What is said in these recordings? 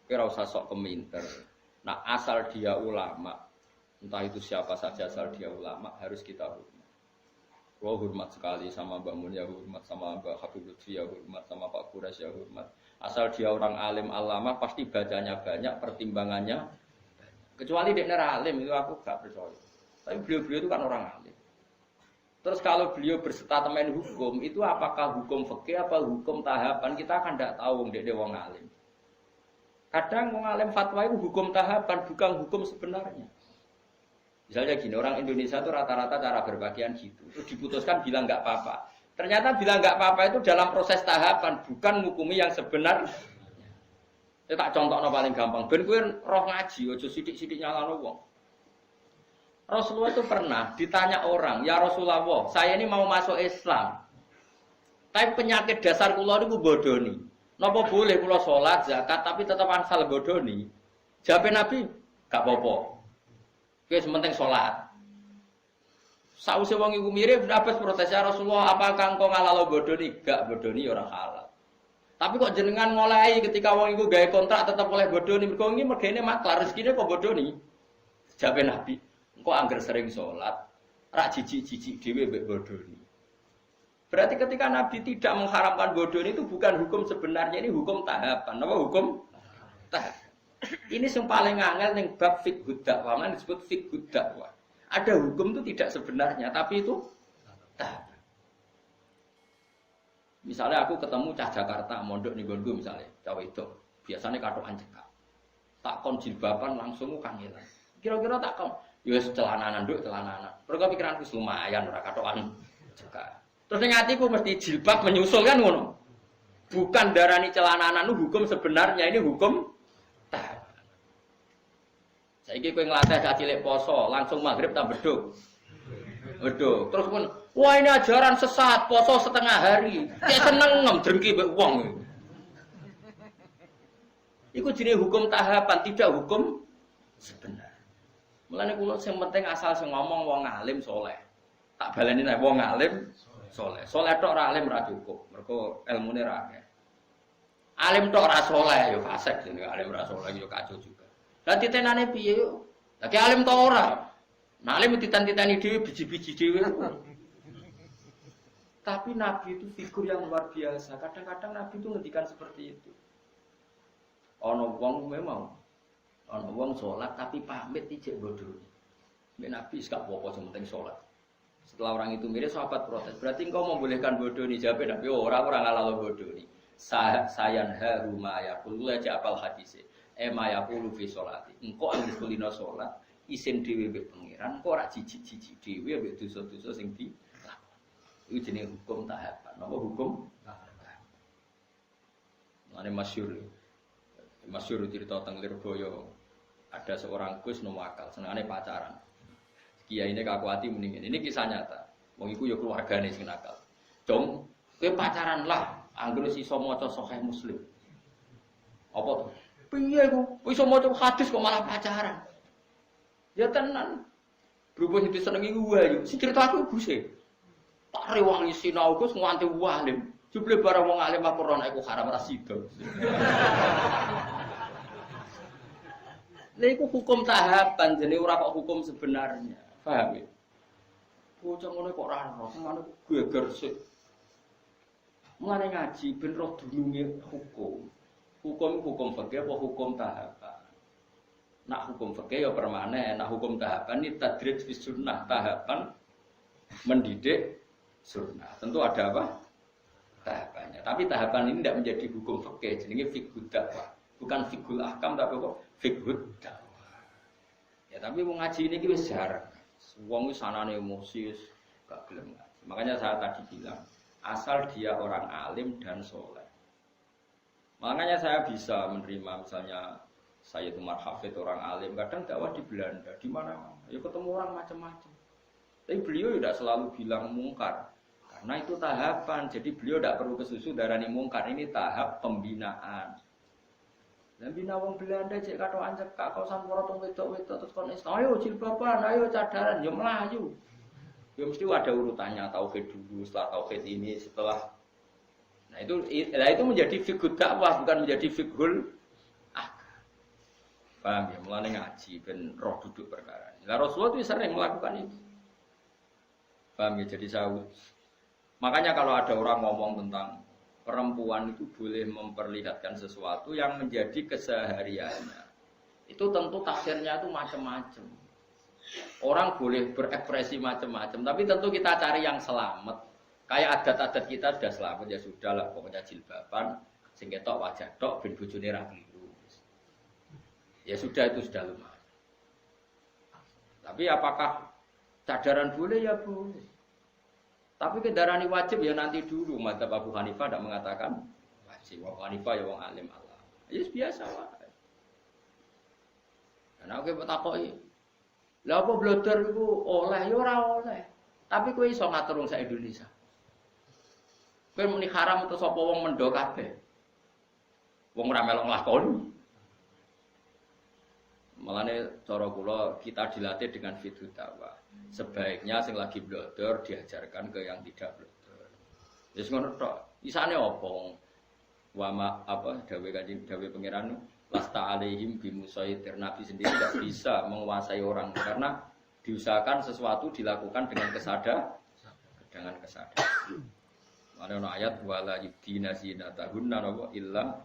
Kira usah sok keminter. Nah, asal dia ulama, entah itu siapa saja asal dia ulama harus kita hormat. Gua hormat sekali sama Mbak Mun ya hormat, sama Mbak Habib Lutfi ya hormat, sama Pak Kuras ya hormat. Asal dia orang alim alama pasti bacanya banyak, pertimbangannya banyak. Kecuali dia alim itu aku gak percaya. Tapi beliau-beliau itu kan orang alim. Terus kalau beliau berstatement hukum itu apakah hukum fikih apa hukum tahapan kita kan tidak tahu dia wong alim. Kadang wong alim fatwa itu hukum tahapan bukan hukum sebenarnya. Misalnya gini, orang Indonesia itu rata-rata cara berpakaian gitu. Terus diputuskan bilang nggak apa-apa. Ternyata bilang nggak apa-apa itu dalam proses tahapan, bukan menghukumi yang sebenarnya. Saya tak contohnya paling gampang. Ben kowe roh ngaji, ojo sidik-sidik nyalano wong. Rasulullah itu pernah ditanya orang, ya Rasulullah, saya ini mau masuk Islam. Tapi penyakit dasar kula niku bodoni. Napa boleh kula salat, zakat tapi tetap asal bodoni? Jawab Nabi, gak apa-apa. Kowe sementing salat. Sause wong iku mirip dapat protes ya Rasulullah, apakah engkau ngalalo bodoni? Gak bodoni ora halal. Tapi kok jenengan ngolehi ketika wong iku gawe kontrak tetap oleh bodoni, mergo iki mergene maklar rezekine kok bodoni. Jawab Nabi, engkau angger sering salat, rak jijik-jijik dhewe mbek bodoni. Berarti ketika Nabi tidak mengharamkan bodoni itu bukan hukum sebenarnya, ini hukum tahapan. Apa hukum tahapan? Ini yang paling angel ning bab fiqh dakwah, mana disebut fiqh dakwah. Ada hukum itu tidak sebenarnya, tapi itu tahapan. Misalnya aku ketemu cah Jakarta, mondok ning nggonku misalnya, cah wedok, biasanya katokan cekak. Tak kon jilbaban langsung kangelan. Kira-kira tak kon, ya celananan nduk, celananan. Mergo pikiranku lumayan ora katokan cekak. Terus ning atiku mesti jilbab menyusul kan ngono. Bukan darani celananan itu hukum sebenarnya, ini hukum tahapan. Saiki kowe nglatih cah cilik poso, langsung maghrib tak beduk. Beduk. Terus pun, wah ini ajaran sesat, poso setengah hari. Kayak seneng drengki mbek wong. Iku jenenge hukum tahapan, tidak hukum sebenarnya. Mulane kula sing penting asal sing ngomong wong alim saleh. Tak baleni nek wong alim saleh. Saleh tok ora alim ora cukup. Mergo ilmune ra akeh. Alim tok ora saleh ya fasik jenenge alim ora saleh ya kacau juga. Lah titenane piye yo? Lah ki alim tok ora. Nah alim ditan-titani dhewe biji-biji dhewe. Tapi Nabi itu figur yang luar biasa. Kadang-kadang Nabi itu ngendikan seperti itu. Ana wong memang ana wong salat tapi pamit ijek bodoh. Nek Nabi gak apa-apa sing penting salat. Setelah orang itu mirip sahabat protes. Berarti engkau membolehkan bodoh nih? Jawab Nabi, orang halal bodoh nih. Sayan haruma yaqulu aja apal hadise. Ma yaqulu fi sholati. Engkau anggere kulino salat isin dhewe mbek pangeran, engkau ora jijik-jijik dhewe mbek dosa-dosa sing dilakoni. Iku jenenge hukum tahapan. Napa hukum tahapan? Mane masyhur cerita teng Lirboyo. Ada seorang Gus Nawakal senengane pacaran. Kiai ini kaku hati mendingin. Ini kisah nyata. Wong iku ya keluargane sing nakal. Dong, kowe pacaran lah, anggere iso maca Sahih Muslim. Apa to? Piye ku? Iso maca hadis kok malah pacaran. Ya tenan. Berhubung itu senengi wae. Sing cerita aku Guse. Tak rewangi sinau Gus nganti walim. Jebule barang wong alim Al-Qur'an iku haram ra sida. Lha iku hukum tahapan jenenge ora kok hukum sebenarnya. Paham ya? Bocah ngono kok ora ero, ngono geger sik. Mulane ngaji ben roh dununge hukum. Hukum fikih apa hukum tahapan? Nak hukum fikih ya permanen, nak hukum tahapan ini tadrij fi sunnah, tahapan mendidik sunnah. Tentu ada apa? Tahapannya. Tapi tahapan ini tidak menjadi hukum fikih, jenenge fiqh dakwah. Bukan fiqhul ahkam tapi kok fiqh dakwah. Ya tapi wong ngaji ini wis jarang. Wong wis sanane emosi gak gelem ngaji. Makanya saya tadi bilang, asal dia orang alim dan soleh. Makanya saya bisa menerima misalnya saya itu Hafid orang alim, kadang dakwah di Belanda, di mana-mana. Ya ketemu orang macam-macam. Tapi beliau tidak selalu bilang mungkar. Karena itu tahapan, jadi beliau tidak perlu kesusu darani mungkar. Ini tahap pembinaan. Dan bina wong Belanda cek katokan cekak kau sampura tong wedok-wedok terus kon Islam. Ayo jilbaban, ayo cadaran, yo melayu. Ya mesti ada urutannya, tauhid dulu, setelah tauhid ini, setelah. Nah itu menjadi fiqh dakwah bukan menjadi fiqhul ahkam. Paham ya? Mulane ngaji ben roh duduk perkara. Lah Rasulullah itu sering melakukan itu. Paham ya? Jadi makanya kalau ada orang ngomong tentang perempuan itu boleh memperlihatkan sesuatu yang menjadi kesehariannya. Itu tentu tafsirnya itu macam-macam. Orang boleh berekspresi macam-macam, tapi tentu kita cari yang selamat. Kayak adat-adat kita sudah selamat ya sudahlah, pokoknya jilbaban, sing ketok wajah tok ben bojone ra kliru. Ya sudah itu sudah lumayan. Tapi apakah cadaran boleh? Ya boleh. Tapi kendaraan wajib ya nanti dulu. Madzhab Abu Hanifah tidak mengatakan wajib. Abu Hanifah ya wong alim Allah. Ya biasa wae. Nah aku takoki, lha apa blodor iku oleh ya ora oleh. Tapi kowe iso ngatur wong sak Indonesia. Kowe muni haram terus sapa wong mendo kabeh. Wong ora melok nglakoni. Malane cara kula kita dilatih dengan fiqh dakwah. Sebaiknya sing lagi blodor diajarkan ke yang tidak blodor. Wis ngono tok. Isane opo? Wama apa dawe kanjeng dawe pangeran lasta alaihim bimusaitir. Nabi sendiri tidak bisa menguasai orang karena diusahakan sesuatu dilakukan dengan kesadaran. Mana ayat wala yubdina zinatahunna wa illa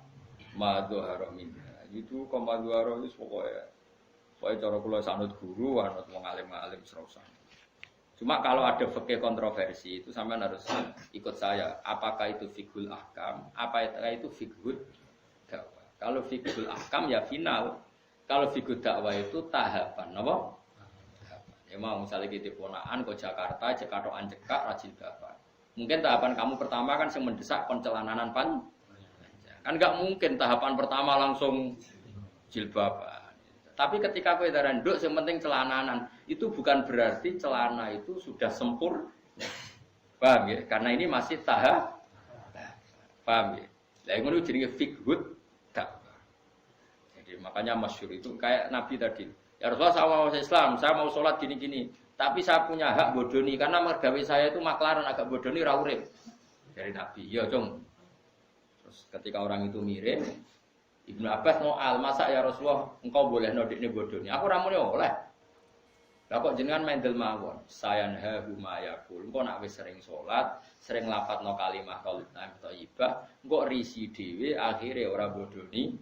ma dhahara minha. Itu koma dhahara itu pokoknya cara kula sanut guru, anut wong alim-alim serausan. Cuma kalau ada fikih kontroversi itu sampean harus ikut saya. Apakah itu fiqhul ahkam? Apakah itu fiqhul dakwah? Kalau fiqhul ahkam ya final. Kalau fiqhul dakwah itu tahapan, apa? Tahapan. Ya mau misalnya kita ponakan ke Jakarta, cekatokan cekak rajin dapat. Mungkin tahapan kamu pertama kan yang mendesak pencelananan pan. Kan enggak mungkin tahapan pertama langsung jilbaban. Tapi ketika kowe daran nduk sing penting celananan, itu bukan berarti celana itu sudah sempurna. Paham ya? Karena ini masih tahap. Paham ya? Lah ngono jenenge fiqhud dakwah. Jadi makanya masyhur itu kayak Nabi tadi. Ya Rasulullah saya mau Islam, saya mau sholat gini-gini. Tapi saya punya hak bodoni karena mergawe saya itu maklaran agak bodoni ra urip. Dari Nabi, ya Cung. Terus ketika orang itu mirip, Ibnu Abbas mau masa ya Rasulullah engkau boleh nodikne bodoni. Aku ramune oleh. Lah kok jenengan mendel mawon. Sayanhahu mayakul. Engko nak wis sering salat, sering lapatno kalimah thayyibah, engko risi dhewe akhire ora bodoni